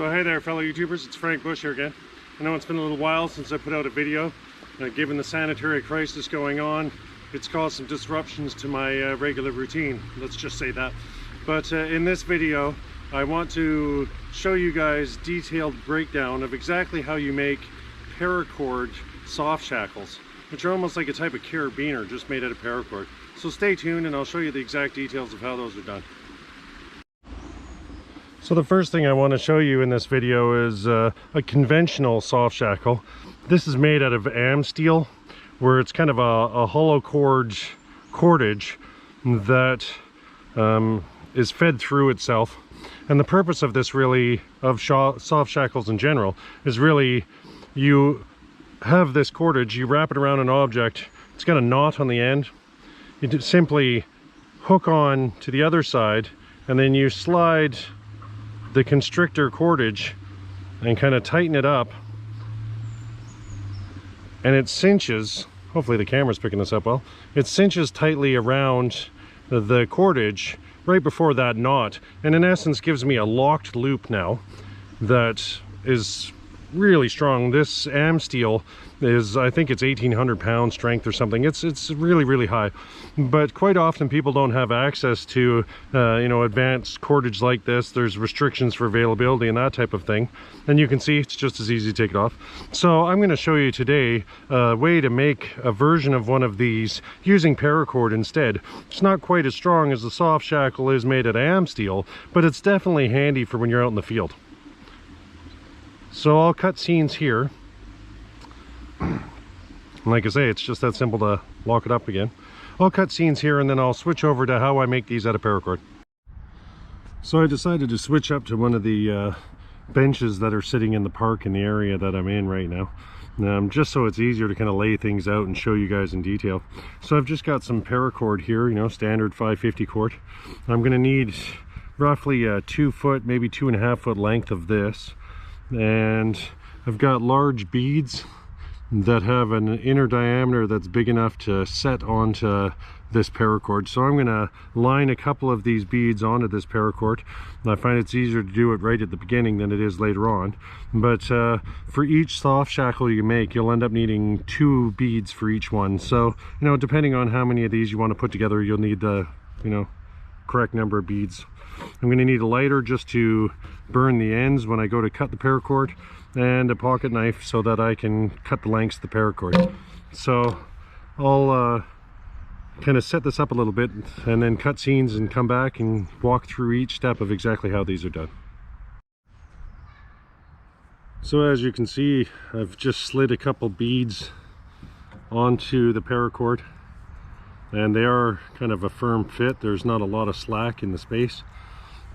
So hey there fellow YouTubers, it's Frank Bush here again. I know it's been a little while since I put out a video. Given the sanitary crisis going on, it's caused some disruptions to my regular routine, let's just say that. But in this video, I want to show you guys detailed breakdown of exactly how you make paracord soft shackles, which are almost like a type of carabiner just made out of paracord. So stay tuned and I'll show you the exact details of how those are done. So the first thing I want to show you in this video is a conventional soft shackle. This is made out of am steel, where it's kind of a hollow cordage that is fed through itself. And the purpose of this really, of soft shackles in general, is really you have this cordage, you wrap it around an object, it's got a knot on the end, you just simply hook on to the other side and then you slide the constrictor cordage and kind of tighten it up, and it cinches, hopefully the camera's picking this up well, it cinches tightly around the cordage right before that knot, and in essence gives me a locked loop now that is really strong. This am steel is, I think it's 1800 pound strength or something. It's really high, but quite often people don't have access to you know, advanced cordage like this. There's restrictions for availability and that type of thing, and you can see it's just as easy to take it off. So I'm going to show you today a way to make a version of one of these using paracord instead. It's not quite as strong as the soft shackle is made out of am steel, but it's definitely handy for when you're out in the field. So I'll cut scenes here. Like I say, it's just that simple to lock it up again. I'll cut scenes here and then I'll switch over to how I make these out of paracord. So I decided to switch up to one of the benches that are sitting in the park in the area that I'm in right now. Just so it's easier to kind of lay things out and show you guys in detail. So I've just got some paracord here, you know, standard 550 cord. I'm going to need roughly a 2 foot, maybe 2.5 foot length of this. And I've got large beads that have an inner diameter that's big enough to set onto this paracord. So I'm going to line a couple of these beads onto this paracord. I find it's easier to do it right at the beginning than it is later on. But for each soft shackle you make, you'll end up needing 2 beads for each one. So, you know, depending on how many of these you want to put together, you'll need the, you know, correct number of beads. I'm going to need a lighter just to burn the ends when I go to cut the paracord, and a pocket knife so that I can cut the lengths of the paracord. So I'll kind of set this up a little bit and then cut scenes and come back and walk through each step of exactly how these are done. So as you can see, I've just slid a couple beads onto the paracord, and they are kind of a firm fit. There's not a lot of slack in the space,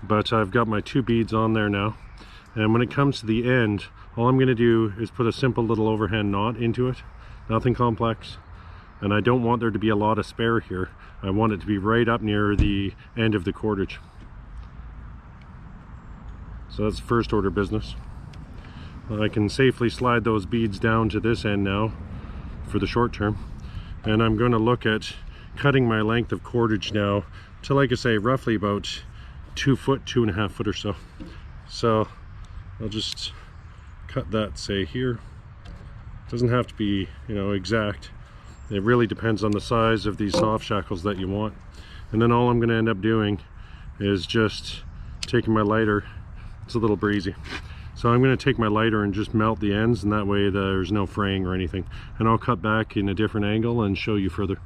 but I've got my 2 beads on there now. And when it comes to the end, all I'm going to do is put a simple little overhand knot into it, nothing complex. And I don't want there to be a lot of spare here. I want it to be right up near the end of the cordage. So that's first order business. I can safely slide those beads down to this end now for the short term. And I'm going to look at cutting my length of cordage now to, like I say, roughly about 2 foot, 2.5 foot or so. So I'll just cut that, say, here. It doesn't have to be, you know, exact. It really depends on the size of these soft shackles that you want. And then all I'm going to end up doing is just taking my lighter. It's a little breezy. So I'm going to take my lighter and just melt the ends, and that way there's no fraying or anything. And I'll cut back in a different angle and show you further.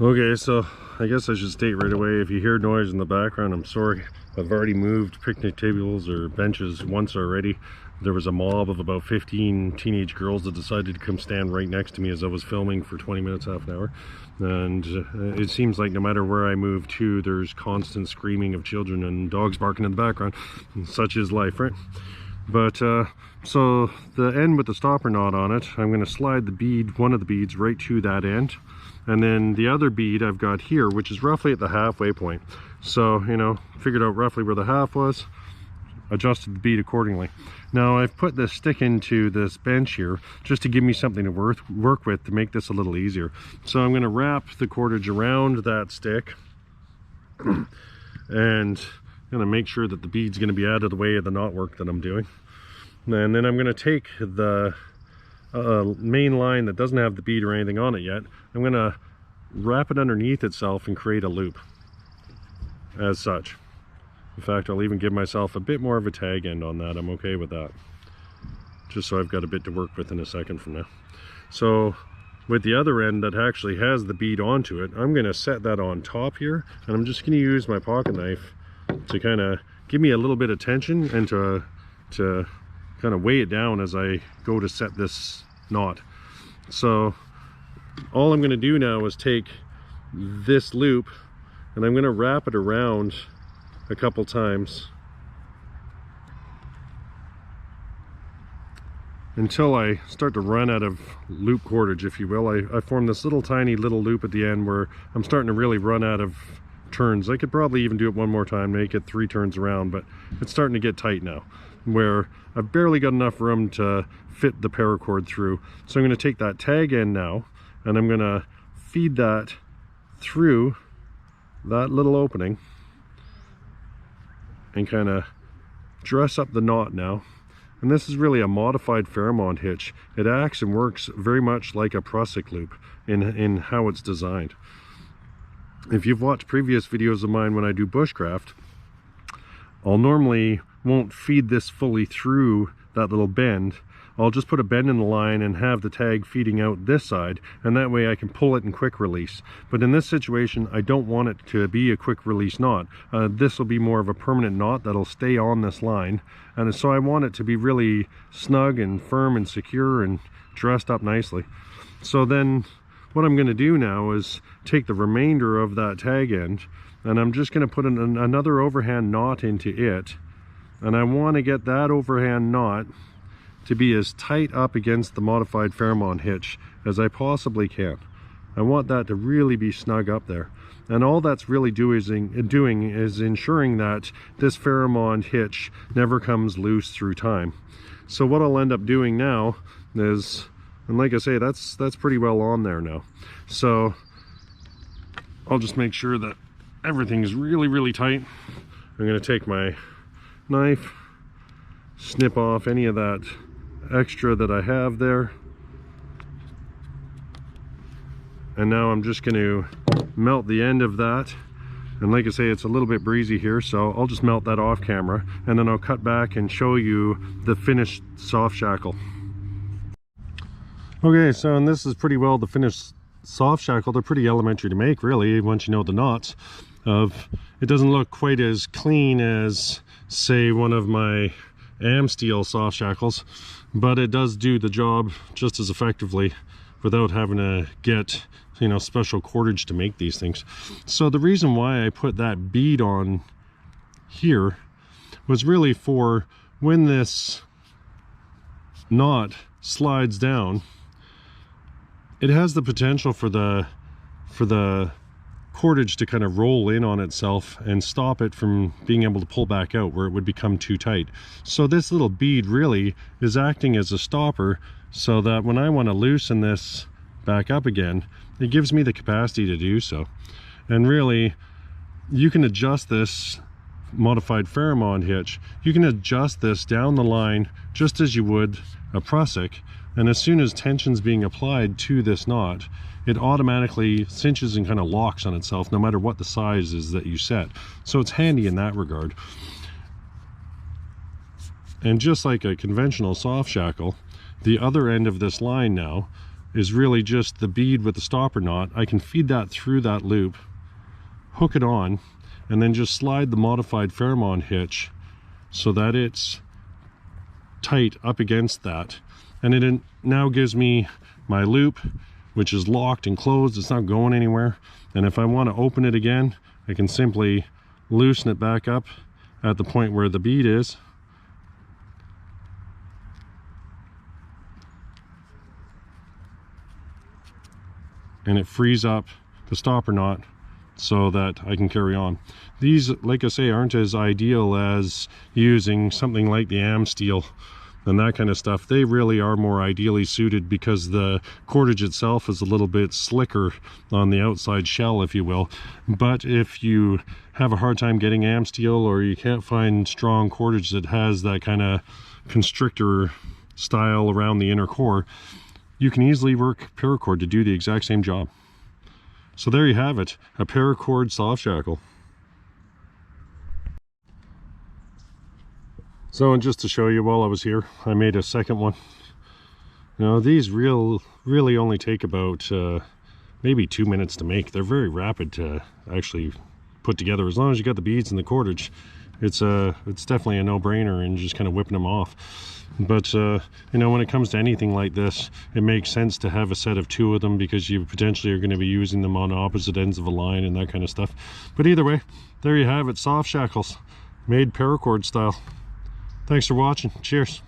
Okay, so I guess I should state right away, if you hear noise in the background, I'm sorry. I've already moved picnic tables or benches once already. There was a mob of about 15 teenage girls that decided to come stand right next to me as I was filming for 20 minutes, half an hour. And it seems like no matter where I move to, there's constant screaming of children and dogs barking in the background. And such is life, right? But so the end with the stopper knot on it, I'm going to slide the bead, one of the beads, right to that end. And then the other bead I've got here, which is roughly at the halfway point. So, you know, figured out roughly where the half was, adjusted the bead accordingly. Now I've put this stick into this bench here just to give me something to work with to make this a little easier. So I'm going to wrap the cordage around that stick and gonna make sure that the bead's gonna be out of the way of the knot work that I'm doing. And then I'm gonna take the main line that doesn't have the bead or anything on it yet. I'm gonna wrap it underneath itself and create a loop as such. In fact, I'll even give myself a bit more of a tag end on that. I'm okay with that, just so I've got a bit to work with in a second from now. So with the other end that actually has the bead onto it, I'm going to set that on top here, and I'm just going to use my pocket knife to kind of give me a little bit of tension and to kind of weigh it down as I go to set this knot. So all I'm going to do now is take this loop and I'm going to wrap it around a couple times until I start to run out of loop cordage, if you will. I form this tiny little loop at the end where I'm starting to really run out of turns. I could probably even do it one more time, make it 3 turns around, but it's starting to get tight now, where I've barely got enough room to fit the paracord through. So I'm going to take that tag end now, and I'm going to feed that through that little opening and kind of dress up the knot now. And this is really a modified Fairmont hitch. It acts and works very much like a Prusik loop in how it's designed. If you've watched previous videos of mine when I do bushcraft, I'll normally won't feed this fully through that little bend. I'll just put a bend in the line and have the tag feeding out this side, and that way I can pull it in quick release. But in this situation, I don't want it to be a quick release knot. This will be more of a permanent knot that'll stay on this line, and so I want it to be really snug and firm and secure and dressed up nicely. So then what I'm going to do now is take the remainder of that tag end, and I'm just going to put another overhand knot into it, and I want to get that overhand knot to be as tight up against the modified Fairmont hitch as I possibly can. I want that to really be snug up there. And all that's really doing is ensuring that this Fairmont hitch never comes loose through time. So what I'll end up doing now is, and like I say, that's pretty well on there now. So I'll just make sure that everything is really, really tight. I'm going to take my knife, snip off any of that extra that I have there, and now I'm just going to melt the end of that. And like I say, it's a little bit breezy here, so I'll just melt that off camera, and then I'll cut back and show you the finished soft shackle. Okay, so and this is pretty well the finished soft shackle. They're pretty elementary to make, really, once you know the knots. It doesn't look quite as clean as, say, one of my Amsteel soft shackles, but it does do the job just as effectively without having to get, you know, special cordage to make these things. So the reason why I put that bead on here was really for when this knot slides down, it has the potential for the cordage to kind of roll in on itself and stop it from being able to pull back out where it would become too tight. So this little bead really is acting as a stopper, so that when I want to loosen this back up again, it gives me the capacity to do so. And really, you can adjust this modified Fairmont hitch, you can adjust this down the line just as you would a Prusik, and as soon as tension's being applied to this knot, it automatically cinches and kind of locks on itself no matter what the size is that you set. So it's handy in that regard. And just like a conventional soft shackle, the other end of this line now is really just the bead with the stopper knot. I can feed that through that loop, hook it on, and then just slide the modified Fairmont hitch so that it's tight up against that. And it now gives me my loop, which is locked and closed. It's not going anywhere. And if I want to open it again, I can simply loosen it back up at the point where the bead is. And it frees up the stopper knot so that I can carry on. These, like I say, aren't as ideal as using something like the Amsteel and that kind of stuff, they really are more ideally suited because the cordage itself is a little bit slicker on the outside shell, if you will. But if you have a hard time getting am steel, or you can't find strong cordage that has that kind of constrictor style around the inner core, you can easily work paracord to do the exact same job. So there you have it, a paracord soft shackle. So, and just to show you while I was here, I made a second one. Now these really only take about maybe 2 minutes to make. They're very rapid to actually put together. As long as you got the beads and the cordage, it's definitely a no-brainer, and just kind of whipping them off. But you know, when it comes to anything like this, it makes sense to have a set of 2 of them, because you potentially are going to be using them on opposite ends of a line and that kind of stuff. But either way, there you have it, soft shackles made paracord style. Thanks for watching. Cheers.